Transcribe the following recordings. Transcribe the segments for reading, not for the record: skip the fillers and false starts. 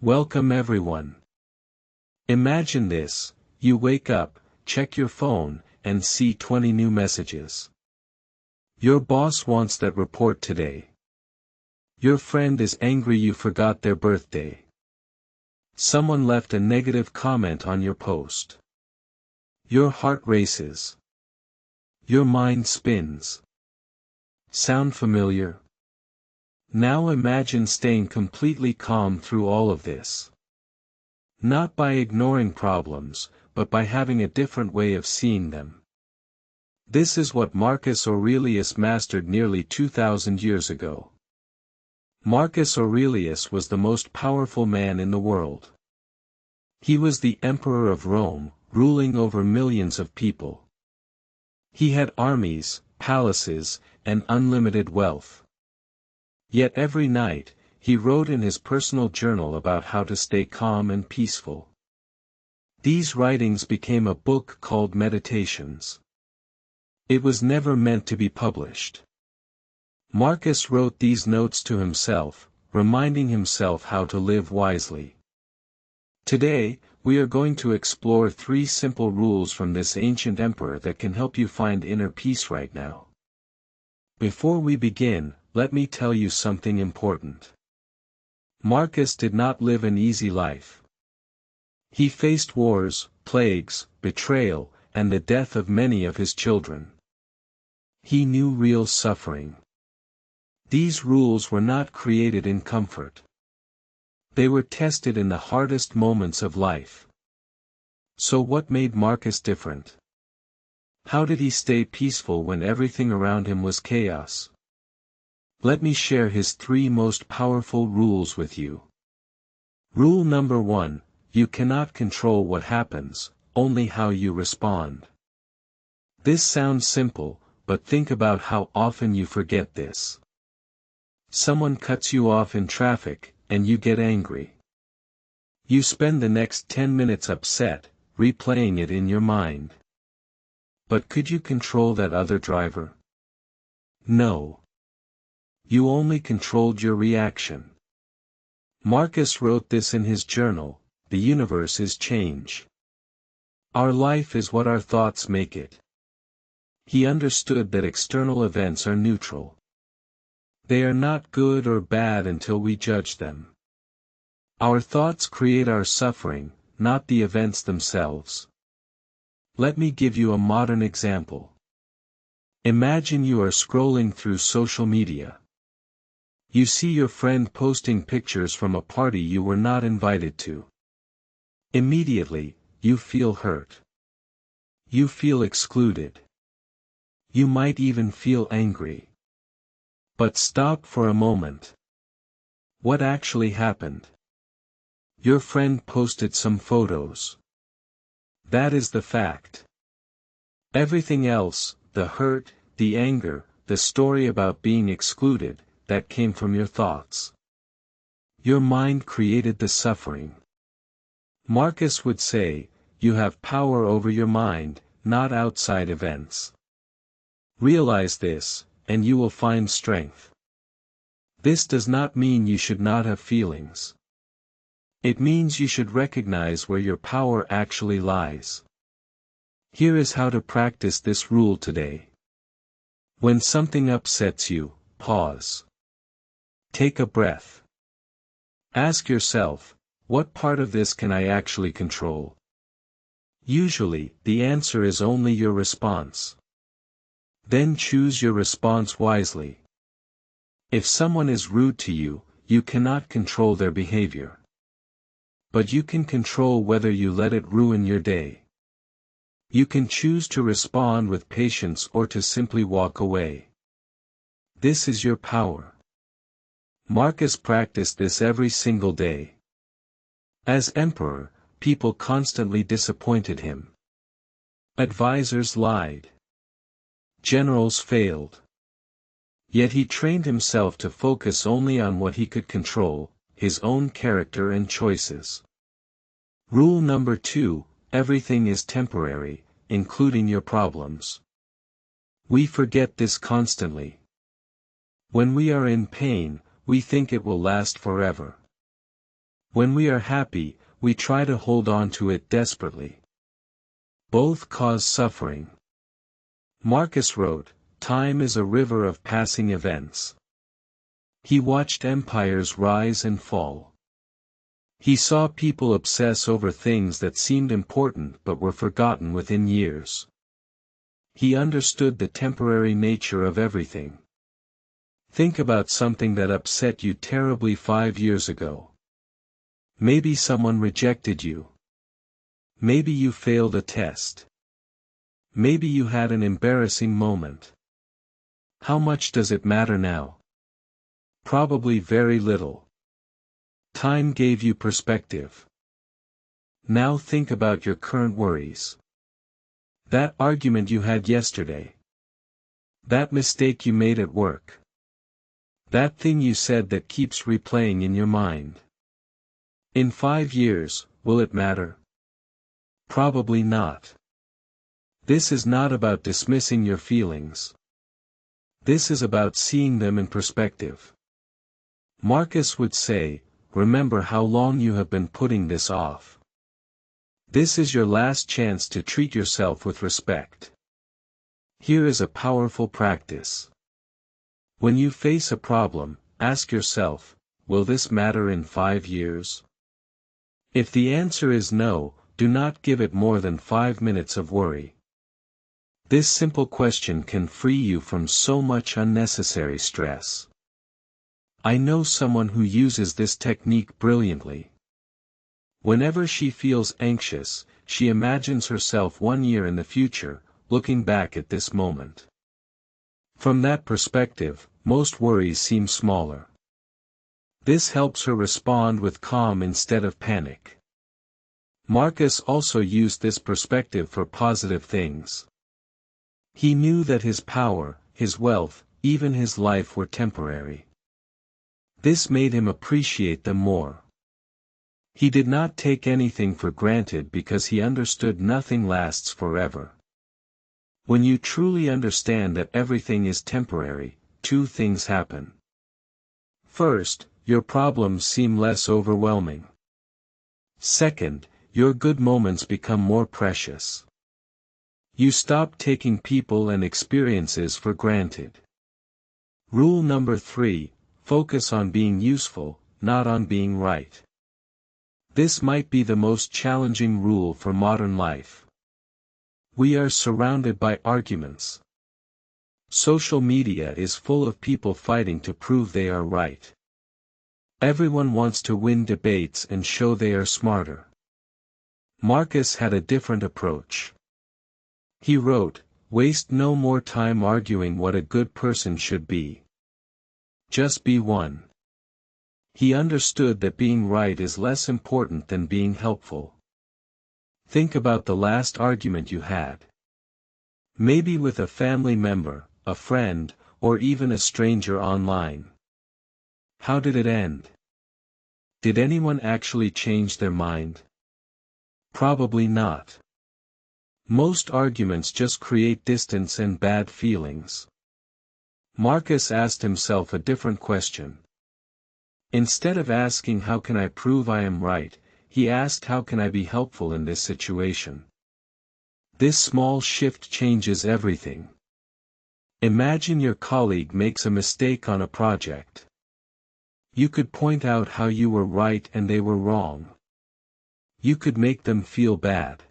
Welcome everyone. Imagine this: you wake up, check your phone, and see 20 new messages. Your boss wants that report today. Your friend is angry you forgot their birthday. Someone left a negative comment on your post. Your heart races. Your mind spins. Sound familiar? Now imagine staying completely calm through all of this. Not by ignoring problems, but by having a different way of seeing them. This is what Marcus Aurelius mastered nearly 2,000 years ago. Marcus Aurelius was the most powerful man in the world. He was the emperor of Rome, ruling over millions of people. He had armies, palaces, and unlimited wealth. Yet every night, he wrote in his personal journal about how to stay calm and peaceful. These writings became a book called Meditations. It was never meant to be published. Marcus wrote these notes to himself, reminding himself how to live wisely. Today, we are going to explore 3 simple rules from this ancient emperor that can help you find inner peace right now. Before we begin, let me tell you something important. Marcus did not live an easy life. He faced wars, plagues, betrayal, and the death of many of his children. He knew real suffering. These rules were not created in comfort. They were tested in the hardest moments of life. So what made Marcus different? How did he stay peaceful when everything around him was chaos? Let me share his 3 most powerful rules with you. Rule number 1: you cannot control what happens, only how you respond. This sounds simple, but think about how often you forget this. Someone cuts you off in traffic, and you get angry. You spend the next 10 minutes upset, replaying it in your mind. But could you control that other driver? No. You only controlled your reaction. Marcus wrote this in his journal: the universe is change. Our life is what our thoughts make it. He understood that external events are neutral. They are not good or bad until we judge them. Our thoughts create our suffering, not the events themselves. Let me give you a modern example. Imagine you are scrolling through social media. You see your friend posting pictures from a party you were not invited to. Immediately, you feel hurt. You feel excluded. You might even feel angry. But stop for a moment. What actually happened? Your friend posted some photos. That is the fact. Everything else, the hurt, the anger, the story about being excluded, that came from your thoughts. Your mind created the suffering. Marcus would say, you have power over your mind, not outside events. Realize this, and you will find strength. This does not mean you should not have feelings. It means you should recognize where your power actually lies. Here is how to practice this rule today. When something upsets you, pause. Take a breath. Ask yourself, what part of this can I actually control? Usually, the answer is only your response. Then choose your response wisely. If someone is rude to you, you cannot control their behavior. But you can control whether you let it ruin your day. You can choose to respond with patience or to simply walk away. This is your power. Marcus practiced this every single day. As emperor, people constantly disappointed him. Advisors lied. Generals failed. Yet he trained himself to focus only on what he could control, his own character and choices. Rule number 2: everything is temporary, including your problems. We forget this constantly. When we are in pain, we think it will last forever. When we are happy, we try to hold on to it desperately. Both cause suffering. Marcus wrote, "Time is a river of passing events." He watched empires rise and fall. He saw people obsess over things that seemed important but were forgotten within years. He understood the temporary nature of everything. Think about something that upset you terribly 5 years ago. Maybe someone rejected you. Maybe you failed a test. Maybe you had an embarrassing moment. How much does it matter now? Probably very little. Time gave you perspective. Now think about your current worries. That argument you had yesterday. That mistake you made at work. That thing you said that keeps replaying in your mind. In 5 years, will it matter? Probably not. This is not about dismissing your feelings. This is about seeing them in perspective. Marcus would say, remember how long you have been putting this off. This is your last chance to treat yourself with respect. Here is a powerful practice. When you face a problem, ask yourself, will this matter in 5 years? If the answer is no, do not give it more than 5 minutes of worry. This simple question can free you from so much unnecessary stress. I know someone who uses this technique brilliantly. Whenever she feels anxious, she imagines herself 1 year in the future, looking back at this moment. From that perspective, most worries seem smaller. This helps her respond with calm instead of panic. Marcus also used this perspective for positive things. He knew that his power, his wealth, even his life were temporary. This made him appreciate them more. He did not take anything for granted because he understood nothing lasts forever. When you truly understand that everything is temporary, 2 things happen. First, your problems seem less overwhelming. Second, your good moments become more precious. You stop taking people and experiences for granted. Rule number 3, focus on being useful, not on being right. This might be the most challenging rule for modern life. We are surrounded by arguments. Social media is full of people fighting to prove they are right. Everyone wants to win debates and show they are smarter. Marcus had a different approach. He wrote, waste no more time arguing what a good person should be. Just be one. He understood that being right is less important than being helpful. Think about the last argument you had. Maybe with a family member, a friend, or even a stranger online. How did it end? Did anyone actually change their mind? Probably not. Most arguments just create distance and bad feelings. Marcus asked himself a different question. Instead of asking how can I prove I am right, he asked how can I be helpful in this situation. This small shift changes everything. Imagine your colleague makes a mistake on a project. You could point out how you were right and they were wrong. You could make them feel bad.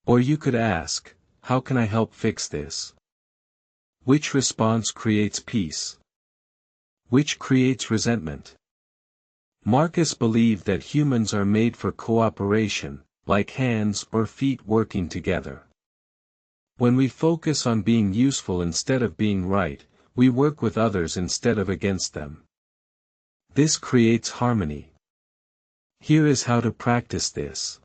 Or you could ask, how can I help fix this? Which response creates peace? Which creates resentment? Marcus believed that humans are made for cooperation, like hands or feet working together. When we focus on being useful instead of being right, we work with others instead of against them. This creates harmony. Here is how to practice this.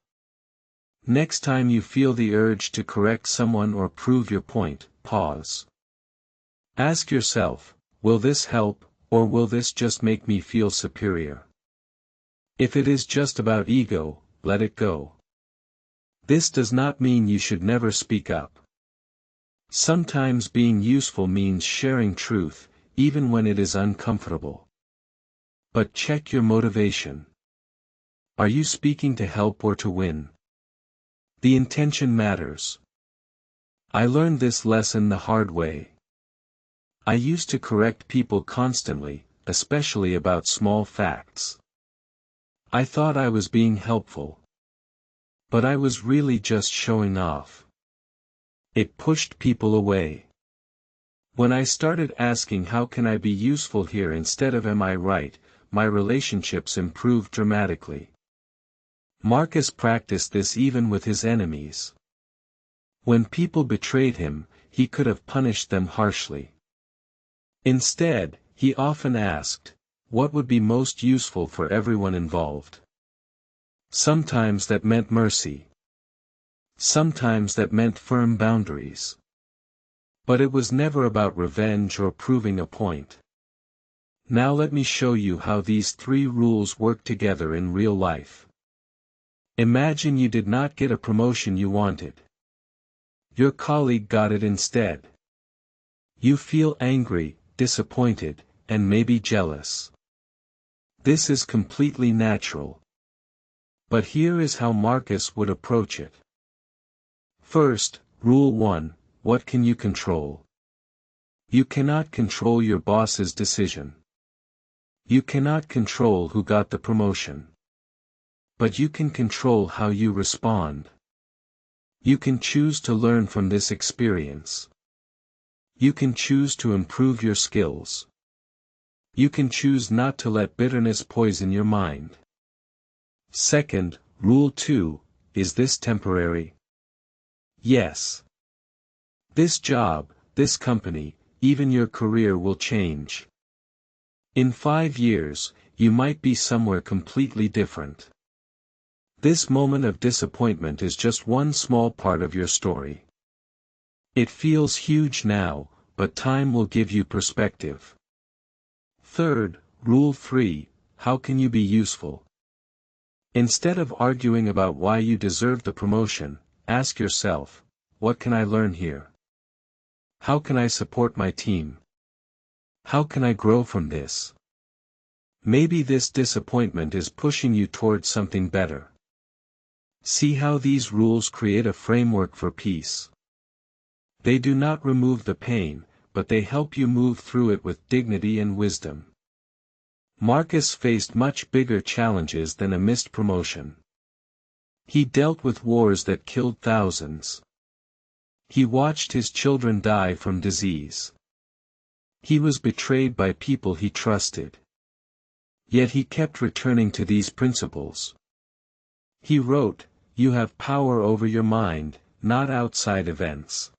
Next time you feel the urge to correct someone or prove your point, pause. Ask yourself, will this help, or will this just make me feel superior? If it is just about ego, let it go. This does not mean you should never speak up. Sometimes being useful means sharing truth, even when it is uncomfortable. But check your motivation. Are you speaking to help or to win? The intention matters. I learned this lesson the hard way. I used to correct people constantly, especially about small facts. I thought I was being helpful. But I was really just showing off. It pushed people away. When I started asking how can I be useful here instead of am I right, my relationships improved dramatically. Marcus practiced this even with his enemies. When people betrayed him, he could have punished them harshly. Instead, he often asked, what would be most useful for everyone involved? Sometimes that meant mercy. Sometimes that meant firm boundaries. But it was never about revenge or proving a point. Now let me show you how these three rules work together in real life. Imagine you did not get a promotion you wanted. Your colleague got it instead. You feel angry, disappointed, and maybe jealous. This is completely natural. But here is how Marcus would approach it. First, Rule 1, what can you control? You cannot control your boss's decision. You cannot control who got the promotion. But you can control how you respond. You can choose to learn from this experience. You can choose to improve your skills. You can choose not to let bitterness poison your mind. Second, Rule 2, is this temporary? Yes. This job, this company, even your career will change. In 5 years, you might be somewhere completely different. This moment of disappointment is just one small part of your story. It feels huge now, but time will give you perspective. Third, Rule 3, how can you be useful? Instead of arguing about why you deserve the promotion, ask yourself, what can I learn here? How can I support my team? How can I grow from this? Maybe this disappointment is pushing you towards something better. See how these rules create a framework for peace. They do not remove the pain, but they help you move through it with dignity and wisdom. Marcus faced much bigger challenges than a missed promotion. He dealt with wars that killed thousands. He watched his children die from disease. He was betrayed by people he trusted. Yet he kept returning to these principles. He wrote, "You have power over your mind, not outside events.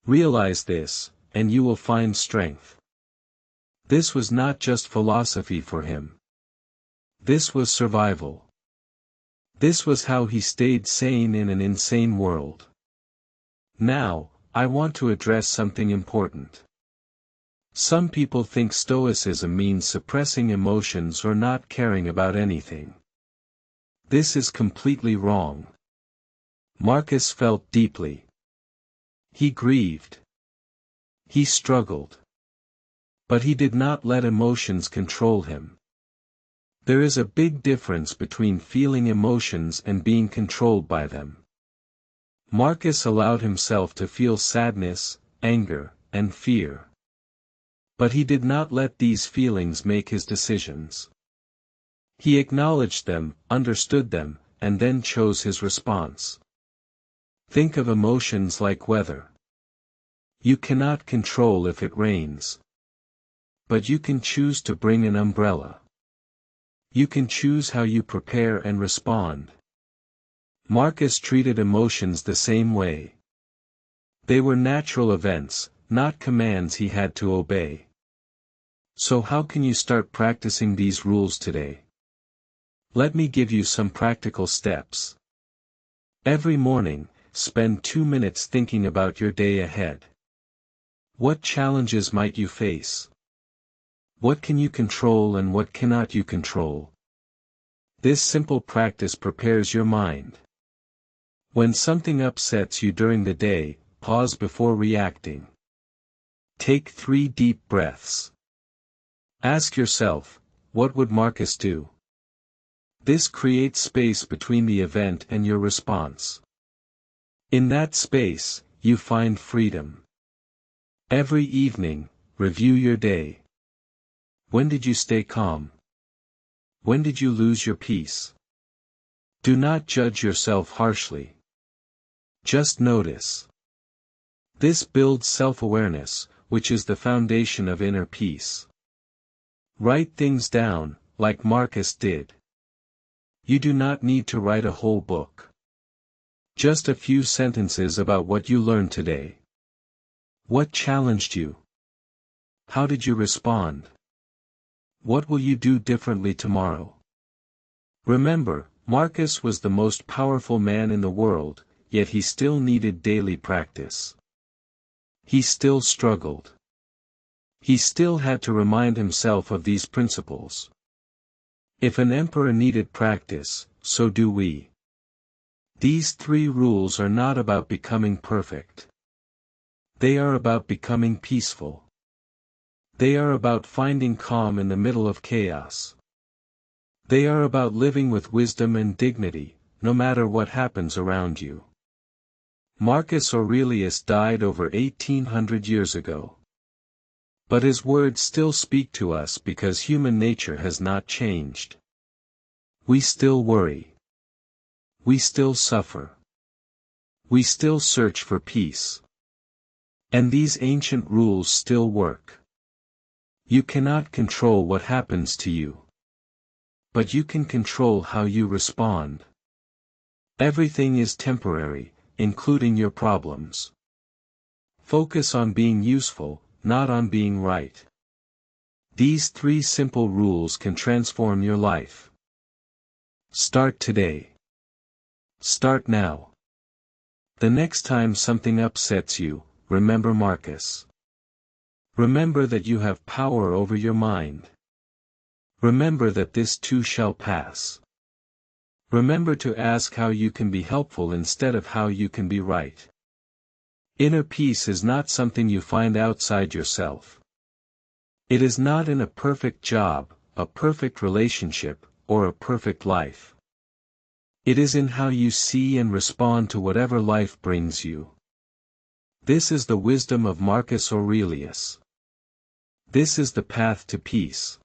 Realize this, and you will find strength." This was not just philosophy for him. This was survival. This was how he stayed sane in an insane world. Now, I want to address something important. Some people think Stoicism means suppressing emotions or not caring about anything. This is completely wrong. Marcus felt deeply. He grieved. He struggled. But he did not let emotions control him. There is a big difference between feeling emotions and being controlled by them. Marcus allowed himself to feel sadness, anger, and fear. But he did not let these feelings make his decisions. He acknowledged them, understood them, and then chose his response. Think of emotions like weather. You cannot control if it rains. But you can choose to bring an umbrella. You can choose how you prepare and respond. Marcus treated emotions the same way. They were natural events, not commands he had to obey. So how can you start practicing these rules today? Let me give you some practical steps. Every morning, spend 2 minutes thinking about your day ahead. What challenges might you face? What can you control and what cannot you control? This simple practice prepares your mind. When something upsets you during the day, pause before reacting. Take 3 deep breaths. Ask yourself, what would Marcus do? This creates space between the event and your response. In that space, you find freedom. Every evening, review your day. When did you stay calm? When did you lose your peace? Do not judge yourself harshly. Just notice. This builds self-awareness, which is the foundation of inner peace. Write things down, like Marcus did. You do not need to write a whole book. Just a few sentences about what you learned today. What challenged you? How did you respond? What will you do differently tomorrow? Remember, Marcus was the most powerful man in the world, yet he still needed daily practice. He still struggled. He still had to remind himself of these principles. If an emperor needed practice, so do we. These 3 rules are not about becoming perfect. They are about becoming peaceful. They are about finding calm in the middle of chaos. They are about living with wisdom and dignity, no matter what happens around you. Marcus Aurelius died over 1800 years ago. But his words still speak to us because human nature has not changed. We still worry. We still suffer. We still search for peace. And these ancient rules still work. You cannot control what happens to you. But you can control how you respond. Everything is temporary, including your problems. Focus on being useful, not on being right. These 3 simple rules can transform your life. Start today. Start now. The next time something upsets you, remember Marcus. Remember that you have power over your mind. Remember that this too shall pass. Remember to ask how you can be helpful instead of how you can be right. Inner peace is not something you find outside yourself. It is not in a perfect job, a perfect relationship, or a perfect life. It is in how you see and respond to whatever life brings you. This is the wisdom of Marcus Aurelius. This is the path to peace.